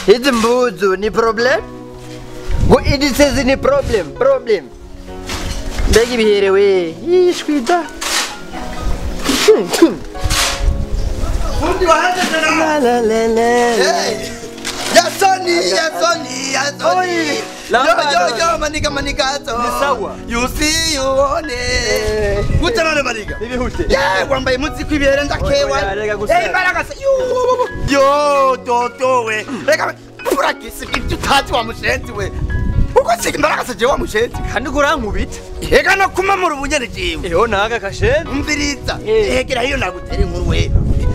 Hizi mbuzu ni problem? Go idisezi ni problem. Mbega ibiherewe. Ishwida. Fundi waje tena. La. Yasoni. Yo, manika to. Sawa. You see you one. Gutana manika. Nibihute. Wambaye mutsi kwibere ndakewa. Imbaraga se. Yo, toto we. Reka purakisi bitutati wa mushenzi we. Uko siki imbaraga se je wa mushenzi. Kandi kurankubita. Ega no kumamura ubunyene jewe. Eho naga kashenzi. Umviriza. Egera hiyo nagutere inkuru we.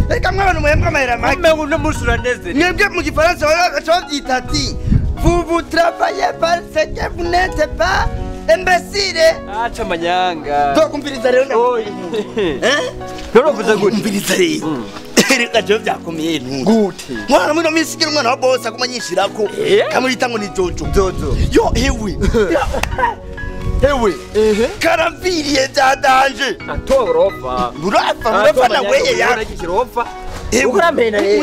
Reka mwana mwembwa mahera make. Mbe uno musura neze. Mwebwe mu gifaransa bavyita ati vous travaillez pas ce que vous n'êtes pas imbécile. Acha manyanga. Dokumviriza rero. Oyi. Norovuza gute? Umviriza rero. Reka je vyakomeye ntu. Gute. Mwana mwino misikira umwana wa boss akumanyishirako. Kamurita ngo ni Jojo. Yo hewe. Karamviriye zadanje. Atorofa. Burafa na weye ya. Kirofa. Ukurampena rero.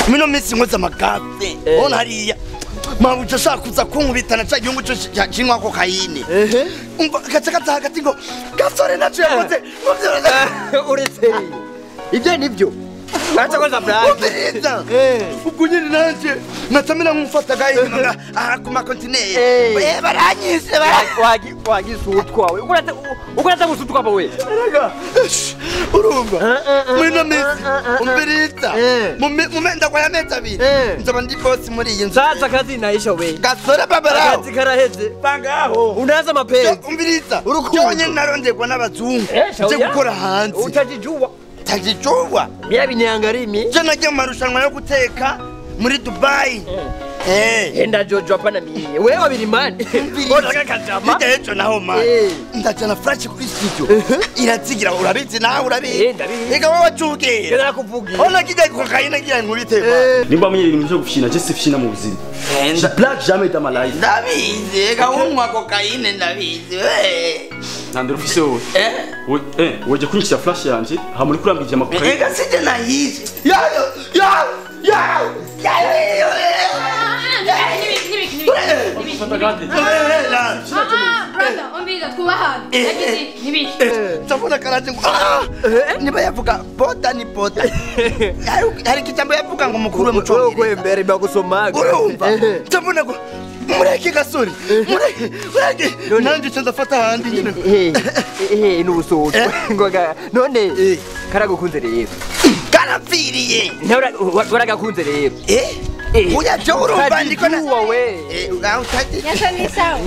Mino misi ngoza magafe. Ona hariya. Mabuja shakuza kunkubitana ca gihugu cyo kinywa kokayine. Umva kacakata hagati ngo gasore nacu yakoze. Uretse. Ibyo nibyo. Acha kwanza brand. Ubwo nyine nanje natamira ngumfata gayine kuma continent. Baranyise wagisutwawe. Ukurata gusutwa apa we. Eraga. Urumva. Mino misi. Umbirita. Mumenda kwa yameta biri. Nzaba ndi boss muri iyi nzu. Sasa kazi inaisha we. Gasore babara. Kazi karaheze. Pangaho. Unaanza mapenzi. Umbirita. Cyonye narondegwa n'abazungu. Nje gukora hanze. Utajijuwa. Tajijuwa. Mira binyangarimi. Je nagiye mu marushanwa yo guteka muri Dubai. Enda Jojo hapana mie. Wewe wabiri mani. Unataka kajama? Ndio naho mani. Ndachana flash kuri studio. Iratsigira urabizi nawe urabizi. Ega wowe wacuke. Kera kuvugi. Ona kijya kokayina ngira nkubitema. Nimba mwenye ibintu byo gufina je sifina mu buzima. Je black jamais dans ma life. Ndabizi ega unywa kokayine ndabizi. Nandiro ufise wowe. Waje kunyisha flash yanje hamuri kurambije amakuru. Ega sije nayizi. Ya. Brother, umbiga kubahana. Yagize nibiki. Sabona karaje ngo niba yavuga boda ni boda. Hari kijambo yavuga ngo mukuru we muco. Kwembere bagusomaga. Urumva? Sabona ngo mureke gasore. Mureke. Nanje ndafata handi nyine. Nubusoto. Ngoga none karagukunze rero. Karapfiriye. Waragakunze rero. Uya urumva ndiko na wowe. Yasa ni sawa.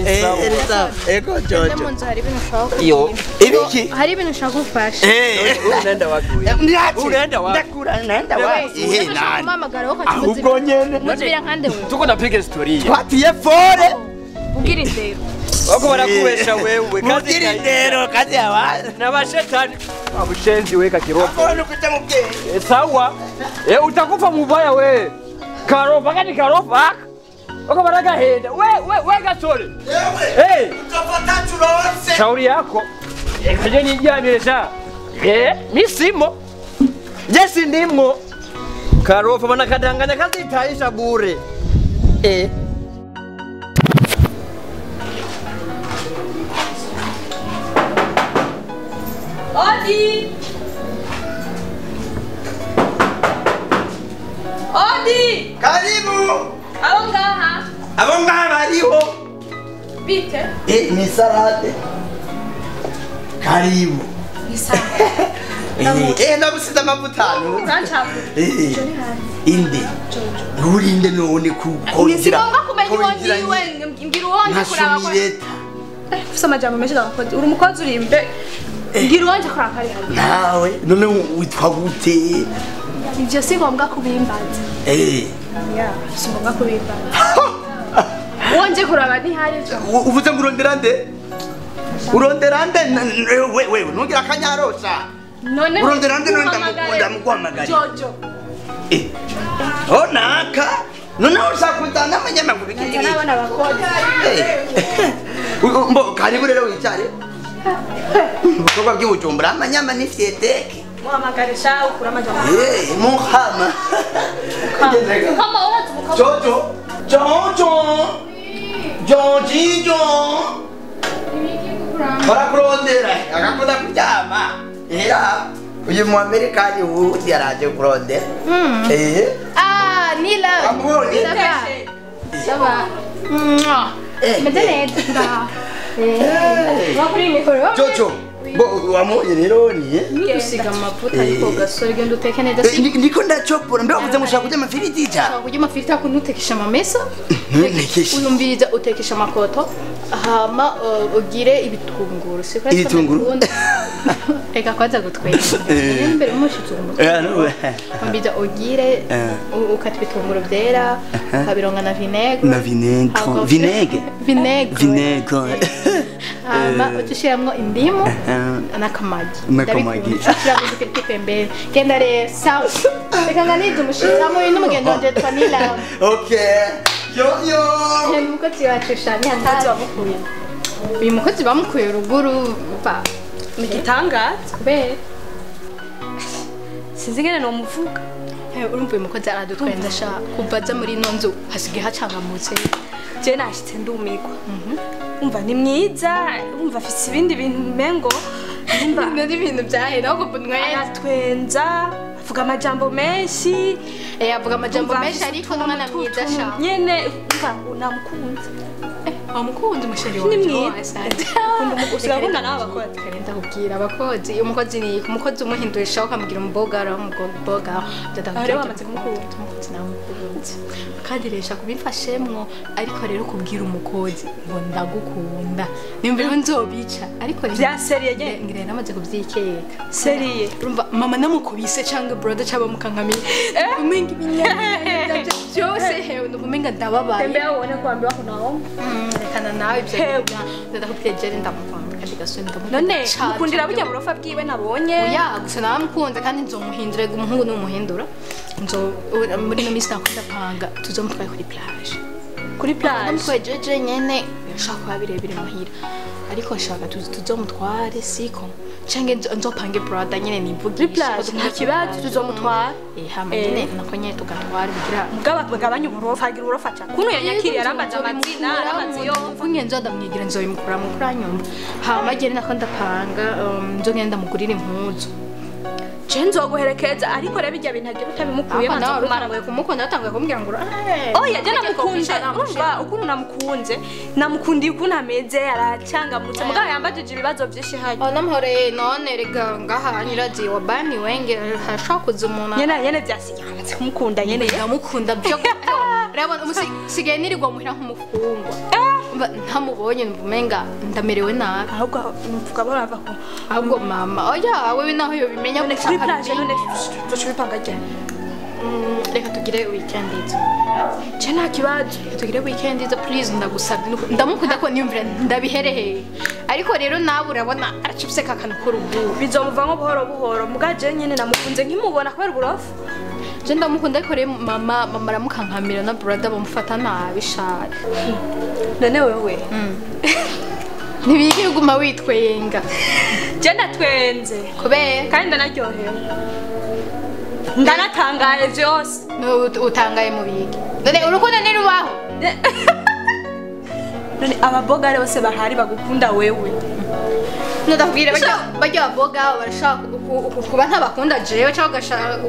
Ego Jojo. Ndamunze hari ibintu ushaka. Iyo. Ibiki? Hari ibintu ushaka ufasha. Unaenda wapi? Unaenda wapi? Naenda wapi? Nani? Kumamagara woka kibuzi. Ahubwo nyene. Muzibira nkande we. Tuko napiga historia. Twatiye fore. Ubwira indero. Wako barakubesha wewe. Mubwira indero kazi yawe. Nabashetani. Abushenzi we kakirofa. Akona kuta mubwira. Sawa. Utakufa mubaya we. Karofa kani karofa. Wako baragahenda. We gasore. Yewe. Utapata turonse. Shauri yako. Kaje nijyanire sha. Misimo. Jesi ndimwo. Karofa bana kadanganya kazitaisha bure. Odi! Karibu. Abo ngaha bariho. bite? Ni salade. Karibu. Ni salade. Ndabusize amavutano. Uranchapu. Inde. Urinde none kukongira. Nisinga kumenya wondiwe ngira uwonje kuraba ko. Ufise amajambo menshi ndakoti. Uri umukozi uri imbe. Ngira uwonje kuraba kari hano. Nawe none witwa gute? Ivyo si ngombwa kubimbaza. Ya, si ngombwa kubimbaza. Wonje kuraba ni hari cyo. Uvuze ngo urondera nde? Urondera nde? Wewe ntugira akanyarosha. None urondera nde ndamukunda mukwamagara. Jojo. Onaka. None usakutana abanyamakuru bikiri. Nabana bakoze. Mbo karibu rero wicare. Ubukobwa bw'Ubujumbura amanyama ni fieteke. muhamagarisha ukura amajambo muhama kama urazuka jojo jojo jojijo barakurondera agakunda kuryama uyu mu Amerikani wundi yaraje kurondera Nila amubonye saba medeneza wakuri mikoro jojo wamubonye rero ni gusiga amavuta ariko gasore genda uteke neza ndiko ndacopora mbe wavuze mushaka kurya amafiriti ja kurya amafiriti ako utekesha amamesa uyumviriza utekesha amakoto hama ugire ibitunguru siko ibitunguru reka kwaza gutweka imbere umushitsi umbiza ugire ukata ibitunguru byera ukabironga na vinegre hama utushiramwo indimu nakamagi ushiramo igifiriti pembere genda rero sawa reka nganize umushitamo n'umugendo wanje twanila yo umukozi wacu shani hanze bamukuye uyu mukozi bamukuye ruguru ba Nigitangaza kubera sinzi ngene no muvuga urumva uyu mukozi aradutwenza sha kuva aza muri ino nzu hasigaye hacangamutse je nashitse ndumigwa umva ni mwiza umva afite ibindi bintu mengo n'ibintu byahera aho kubunwa aratwenza avuga amajambo menshi avuga amajambo menshi ariko n'umwana mwiza sha nyene umva unamukunze umukunzi musheri ni mwiza usigakunda nawe abakozi karenda kubwira abakozi umukozi ni umukozi umuhindurisha ukamugira umubogara umubogara rero wamaze kumukunda umukozi nawe umukunzi kandi resha kubimfashemwo ariko rero kubwira umukozi ngo ndagukunda nimba nzobica ariko bya serie ye ngire namaze kuvyikeka serie urumva mama namukubise cyangwa brother cyaba mukankamiye umenga ibinyanya byose hewe nukumenga ndababaye tembe abone kwambiwa kunaho rekana nawe ibyo ndakubwegera ndamukunda kandi gasoni ndamukunda none mukundira burya burofa bwiwe nabonye oya gusa namukunda kandi nzomuhindura umuhungu n'umuhindura nzo muri no misi nakunda panga tuzomutwaye kuri plage namukwejeje nyene yashaka kuba birebire muhira ariko shaka tuzomutware siko cange nzopange brother nyene nivugira plage nta kibazo tuzomutwara hama nyene nako nyene tugatwara bigira mugaba bagabanya uburofa agira uburofa cyane kuno yanyakiriye arambaza amazina aramazi yo mvunye nzodamwigira nzoyimukura mu kuranyumva hama gene nako ndapanga nzogenda mugurira impuzu je nzoguherekeza ariko rero bijya bintu agira utabimukuye manza kumara ngo kumukunda atanga kumbwira ngo oya je namukunze urumva ukuntu namukundiye ukuntu ameze aracangamutse mugabo yambajije ibibazo byinshi haje namhore none rega ngaha nyirazi wa bani wenge hashaka kuza umuntu nyene byasigaye kumukunda nyene ndamukunda byo reba musigaye nirirwa muhira nk'umufungwa ntamubonye mvumenga ndamerewe nabi ahubwo mvuga barava ko ahubwo mama oya wewe naho yo bimenya ko kuri plage none tushobipanga cyane reka tugire weekend izo je nta kibazo tugire weekend izo please ndagusabye ndamukunda ko niyumvira ndabihereheye ariko rero nawe urabona aracipse kakana ko rubu bizomuvamo buhoro buhoro mugaje nyene namukunze nkimubona kubera uburofa je ndamukunda ariko rero mama aramukankamira na brother bamufata nabi shari none wewe ntibiri uguma witwenga je natwenze kubera kandi ndanaryohewe ndanatangaye byose utangaye mu bigi none urukundo nirubaho none ababogare bose bahari bagukunda wewe ndakubwira bajya baboga barashaka kuba ntabakunda jewe cyangwa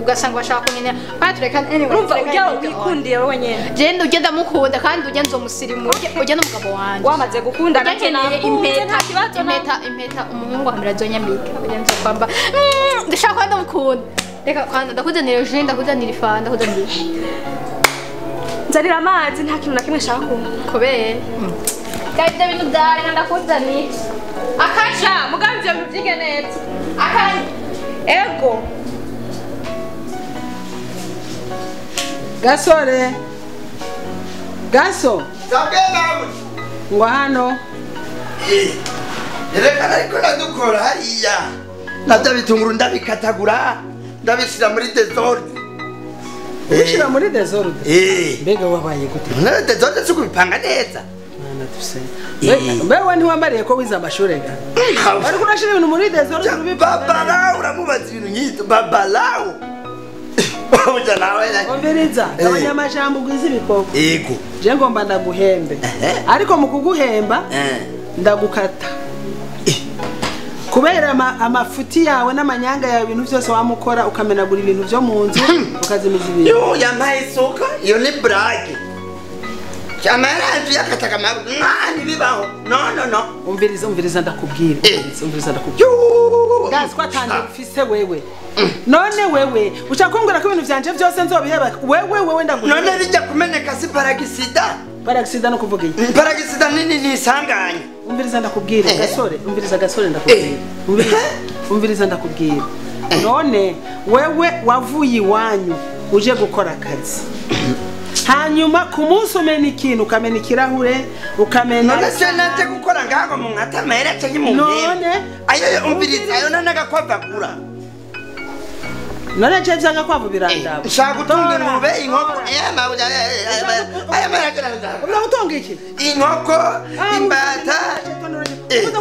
ugasanga bashaka kunyenya batureka urumva ujya wikundiye wowe nyene je ugenda mukunda kandi ujya nzomusirimu ujya n'umugabo wanje wamaze gukunda nakeneye impeta umuhungu amira zonyambika ujya nzokwamba ndashaka kwanda mukunda reka kwanda ndakuzanira je ndakuzanira ifa ndakuzanira nzarira amazi nta kintu na kimwe shaka kubera kandi ibintu byari ndakuzanira akasha mugamvye byige neza akari ego gasore gaso zabwe ngo hano reka ariko ndadukora hariya nabyo bitunguru ndabikatagura ndabishyira muri desordre ubishyira muri desordre mbega wabaye gute none desordre si kubipanga neza mbewe ntiwambariye ko wize amashuri ga Bari kunashira ibintu muri desordre ubipanga. Babalawo uramubaza ibintu nyito babalawo. Uja nawe. Ombereza abanyamajambo gwiza ibikoko. Yego. Je ngomba ndaguhembe. Ariko mu kuguhemba ndagukata. Kubera amafuti yawe n'amanyanga yawe ibintu byose wamukora ukamenagura ibintu byo mu nzu ukazimiza ibintu. Yo yamaye soka iyo ni brag. Chamara yakataka mani bibaho. No. Umviriza ndakubwira. Umviriza ndakubwira. Gazi kwatanze ufise wewe. None wewe ucakumbura ko ibintu vyanje byose nzobiheba. Wewe ndaguhemba. None bijya kumeneka si paragisida. Paragisida no kuvuga iki? Paragisida nini nisanganya. Umviriza ndakubwira gasore, umviriza gasore ndakubwira. Umviriza ndakubwira. None wewe wavuye iwanyu uje gukora akazi. Hanyuma ku munsi umena ikintu ukamena ikirahure ukamena none se nate gukora ngaho mu nkata mahera cyangwa mu none ayo umviriza ayo nanaga kwavagura. None je byanga kwavu birandaba. Shaka gutunga ingurube inkoko mabuja aya mahera cyane. Umuntu gutunga iki? Inkoko imbata. Umuntu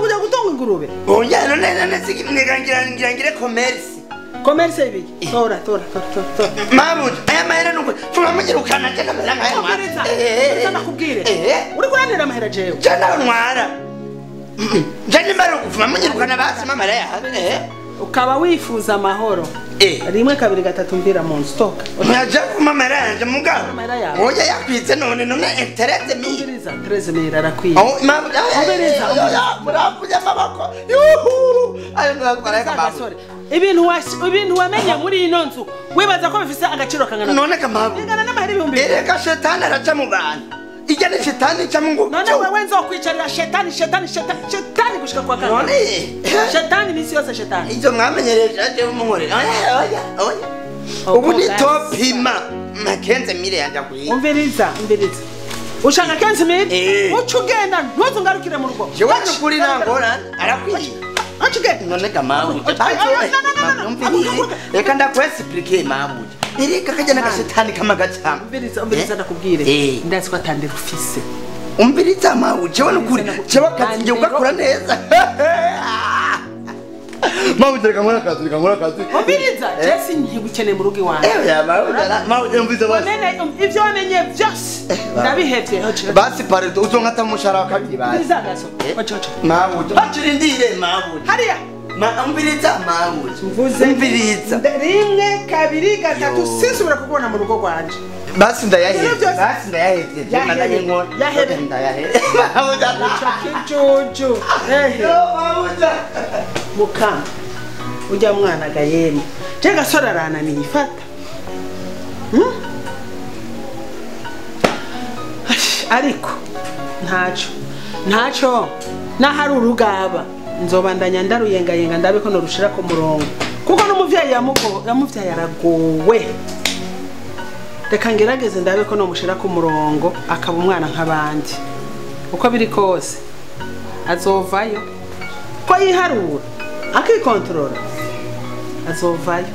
kujya gutunga ingurube. Oya none sigirangire commerce. Commerce ibiki? Tora. Mabuja aya mahera nuko turamugirukana cyane amahera nkaya. Ndakubwire. Uri kuranira amahera jewe. Cyane ntwara. Cyane mbaro kuvuma mugirukana basi mamara ya. Ukaba wifuza amahoro. Rimwe kabiri gatatu mbira mu stock. Nyaje kumamara yanje mugabo. Oya yakwitse none interest mi. Umviriza 13,000 arakwiye. Oh mabuja. Umviriza murakuja mabako. Yuhu. Ayo ngakora kabasore. Ibintu wamenye muri ino nzu wibaza ko bifise agaciro kangana none kamabu ingana n'amahera ibihumbi ereka shetani araca mu bantu igene shetani ca mu ngo none wewe nzokwicarira shetani gushika kwa kana none shetani misi yose shetani izo mwamenyereje aje umunkore oya ubu ni topima makenze mire yanja kuyi umviriza ushaka kenze mire ucugenda ntuzungarukire mu rugo jewe kuri nangora arakwiye Achige none kamabu reka ndakwexplique mabu ereka kaje nagashetani kama gacama umviriza ndakubwire ndazi ko atandira ufise umviriza mabu jewe nukuri jewe kazi ugakora neza mabu reka nkora kazi umviriza Jesse ntigukeneye mu rugo iwanjye mabu umviriza basi ivyo wamenye vyose ndabihevye basi pare uzonkata mushara wa kabiri basi bizagaso mabu bacirindire mabu hariya umviriza mabu umviriza rimwe kabiri gatatu sisubira kubona mu rugo rwanje basi ndayaheze nanaye nkora yahebe ndayaheze jojo mukama ujya mwana gayeni je gasora rana nifata ariko ntaco nahari urugaba nzobandanya ndaruyengayenga ndabe ko norushira ko murongo kuko n'umuvyayi yamuvyaye aragowe reka ngerageze ndabe ko nomushira ku murongo akaba umwana nk'abandi uko biri kose azovayo ko yiharura akikontorora azovayo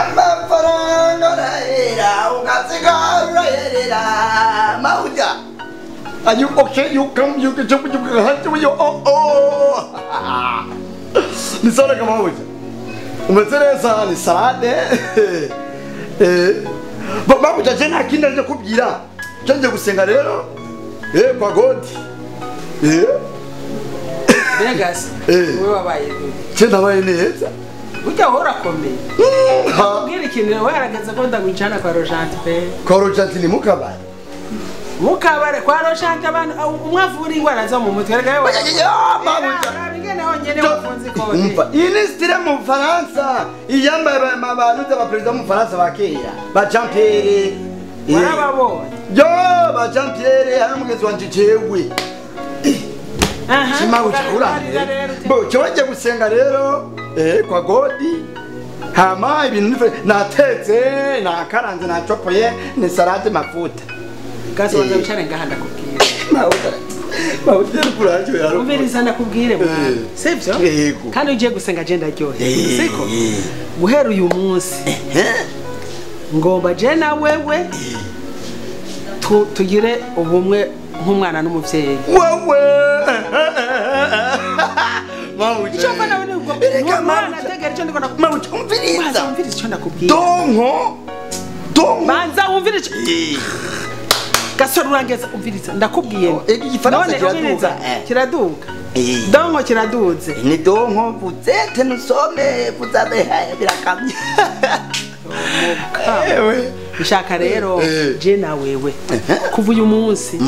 amafaranga rahera ugasigara herera mauja are you okay you can jump ni sana kama mauja umetereza ni salade mauja jena kinda nje kubwira canje gusenga rero kwa God Vegas wewe wabaye cyenda baye neza ujya hora komeye ubwira ikintu waragaza ko ndagwicana kwa Rojante pe kwa Rojante ni mukabare kwa Rojante abantu umwavura ingwara zo mu mutwe rega wewe ngene honyene bafunze ko umva inistire mu Faransa iyamba abantu za president mu Faransa bakeya ba Jean Pierre warababonye yo ba Jean Pierre hari umugezi wanje jewe Shima uchakurane bo cyoje gusenga rero kwa Godi hama ibintu natetse nakaranze nacopoye ni salade mafuta gaso wanza bichane ngahanda kubwira mawuta kuraje yaro umviriza ndakubwire mwana sivyo kandi uje gusenga je ndaryohe siko guhera uyu munsi ngomba je na wewe tugire ubumwe nk'umwana n'umuvyeyi wewe mabuja icyo mbona nawe ni ubwo Erega umwana mabuja. ategera icyo ndikona mabuja umviriza Baza wumviriza icyo ndakubwira donko banza wumviriza gasore urangeza umviriza ndakubwiye igifaransa none kiraduga, umviriza kiraduga donko kiraduze ni donko vuzete nusome vuzabehaye birakamye ewe bishaka rero je na wewe kuva uyu munsi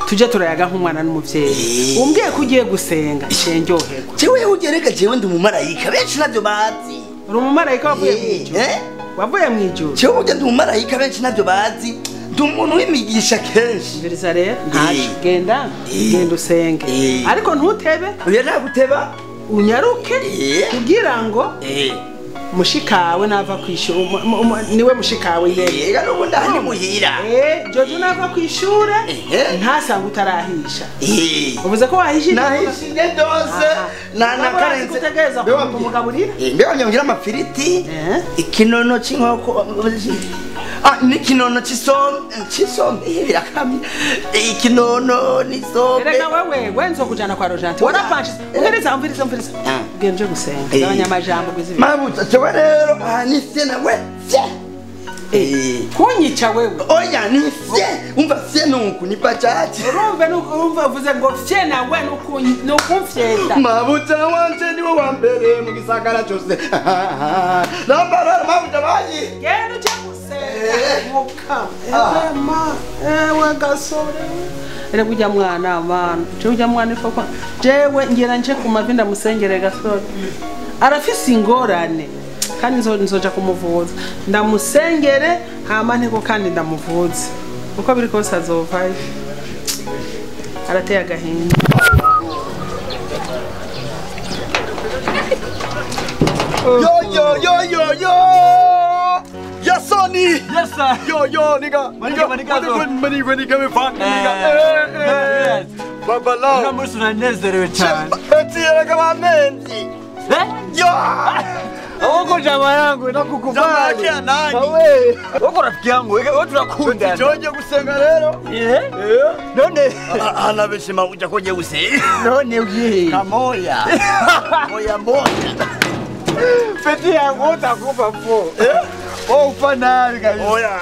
tujye turayaga nk'umwana n'umuvyeyi umbwiye ko ugiye gusenga cenjoherwa jewe ugereka jewe ndi umumarayika benshi navyo bazi uri umumarayika wavuye mw'ijuru wavuye mw'ijuru jewe burya ndi umumarayika benshi navyo bazi ndi umuntu w'imigisha kenshi mbiriza rero ntaje genda usenge ariko ntutebe uya naguteba unyaruke kugira ngo mushikawe nava kwishura niwe mushikawe yeye ega nubundi aha ni muhira jojo nava kwishure ntasanga utarahisha uvuze ko wahishije nahishije dose na karenze kutegeza kumugaburira mbeho nyongira amafiriti ikinono c'inkoko n'ikinono c'isombe birakamye ikinono n'isombe erega wewe wenzo kujana kwa Rojanti warapanshije umviriza genje gusenga abanyamajambo gwizi mabuta jewe rero nifye nawe kunyica wewe oya nifye umva fye nuku ni bajaji urumva uvuze ngo fye nawe nukumfyeta mabuta wanje niwe wa mbere mu gisagara cyose nambara mabuta bayi genda uje gusenga mukama ewe gasore ere kujya mwana mana ujya mwana ifoko jewe ngira nje ku mavi ndamusengere gasore arafise ingorane kandi nzoja kumuvuza ndamusengere hama nteko kandi ndamuvuze uko biri kose azovayo arateye agahinda yo Yasoni! Yes, sir. Yo, nigga. Nigga, we fuck, nigga. Yes. Babalao. Unamusunanezerewe cyane. Eti kama menzi. Yo! Wako jamaa yangu nakukubali. Jamaa nani? Wewe. Wako rafiki yangu, wewe tunakunda. Tujoje gusenga rero? None. Ana beshima uja koje gusenga. None ugiye. Kamoya. Moya. Feti yangu utakufa po. Oh, ufana kabisa. Oya.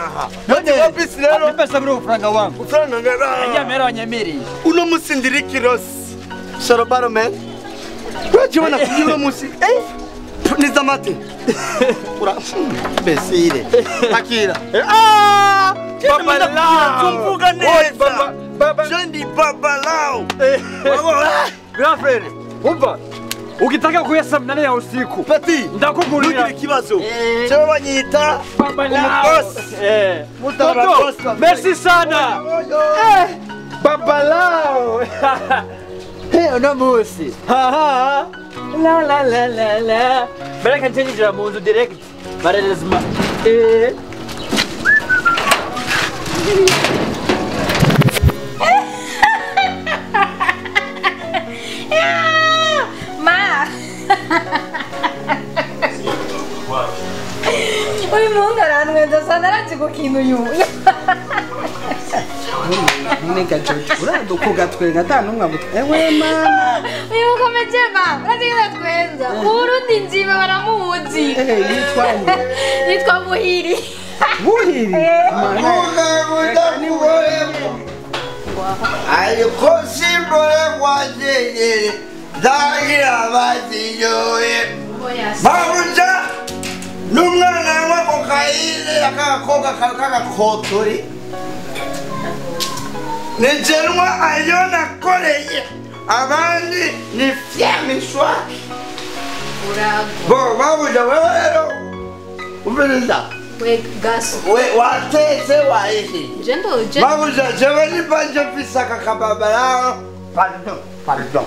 None wapi lero? Pesa bro ufranga wangu. Ufranga ngara. Njya mera wanyamiri. Uno musindiri kiros. Sharobaro man. Waje wana kujiwa musi. Nizamate. Ura besire. Akira. Babalao. Tumbuga neza. Baba. Jendi babalao. Girlfriend. Umva. Ukitaka kuyasa mnane ya usiku. Pati. Ndakugurira. Nugire kibazo. Chewe banyita. Babalao. Toto. Merci sana. Babalao. Hey, uno musi. Ha. La. Baraka nchenjira mu nzu direct. Barelezma. Ma. Uyu mungu aranweza sana arazi gukina uyu. Nega Jojo uradukuga twenga tanumwe abuta ewe mama Uyu mukomeje ma urazigira twenza Burundi nzima baramuzi yitwa Muhiri Ayiko simbole kwajeye dagira baziyoye Babuja numwana wako kaile akakoga kakakotori Nijenwa ayona koreye abandi ni fyamishwa Bo babuja wewe ubeleza We gaso. we wateze waishi Jendo. Babuja jewe ni banje fisaka kababala pardon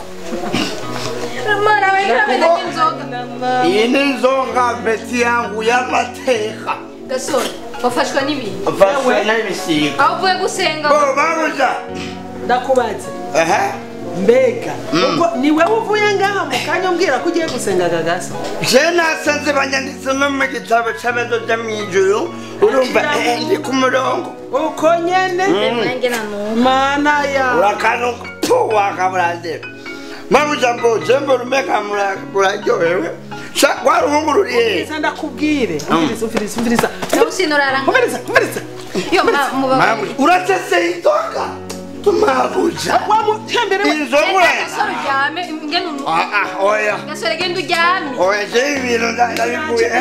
Mara wewe kama nzoga. Ini nzonga beti yangu y'amateka Gaso. Wafashwa n'ibintu. Vafwe n'ibisiga Aho uvuye gusenga. Bo babuja ndakubaze mbega ubwo ni wewe uvuye ngaha mu kanya umbwira ko ugiye gusenga gagasa je nasanze banyanditse no mu gitabo cy'abezo byo mu ijuru urumva ndi ku murongo uko nyene mana ya urakano tu wakabrande mamu jambo jembo rumeka muraryohewe warungururiye Isa ndakubwire umviriza umviriza Yo mamu uracese itoka tumabuja wamutembere inzobure gasore ryame ngene oya gasore genda uryame oya je ibintu ndabivuye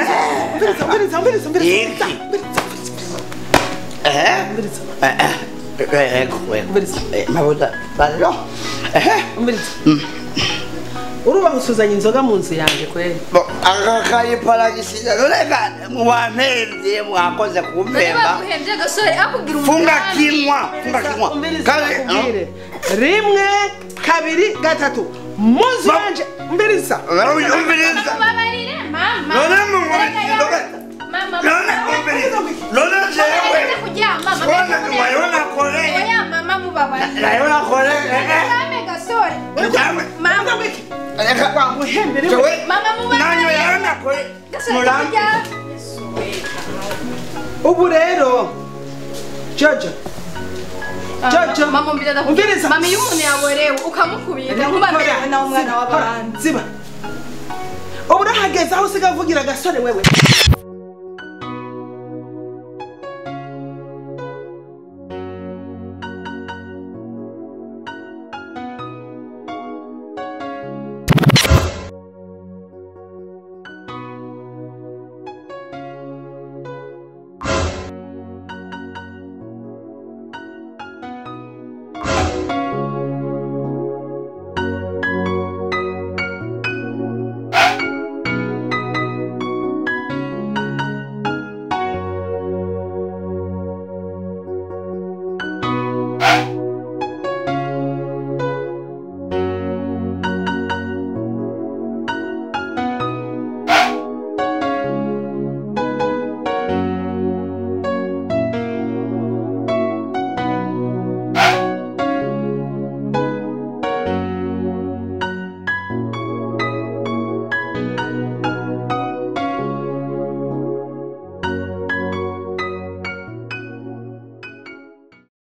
umviriza mabuja balo uruba usuzanya inzoga mu nzu yanjye kweli akakaye paragisiza reka mwampembye mwakoze kumpemba baguhembye gasore akubwira funga kinwa umviriza rimwe kabiri gatatu muzi yanje umviriza babarire mama none none jewe kone mayona kore oya mama mubabarire mayona kore gasore mama reka wamuhembere mama mubabarire nanyo yona kore ubu rero Jojo mama mbira umviriza mama iyo umuntu yaborewe ukamukubira nk'ubaberewe na umwana w'abandi ziba ubu urahageze aho usigaye uvugira gasore wewe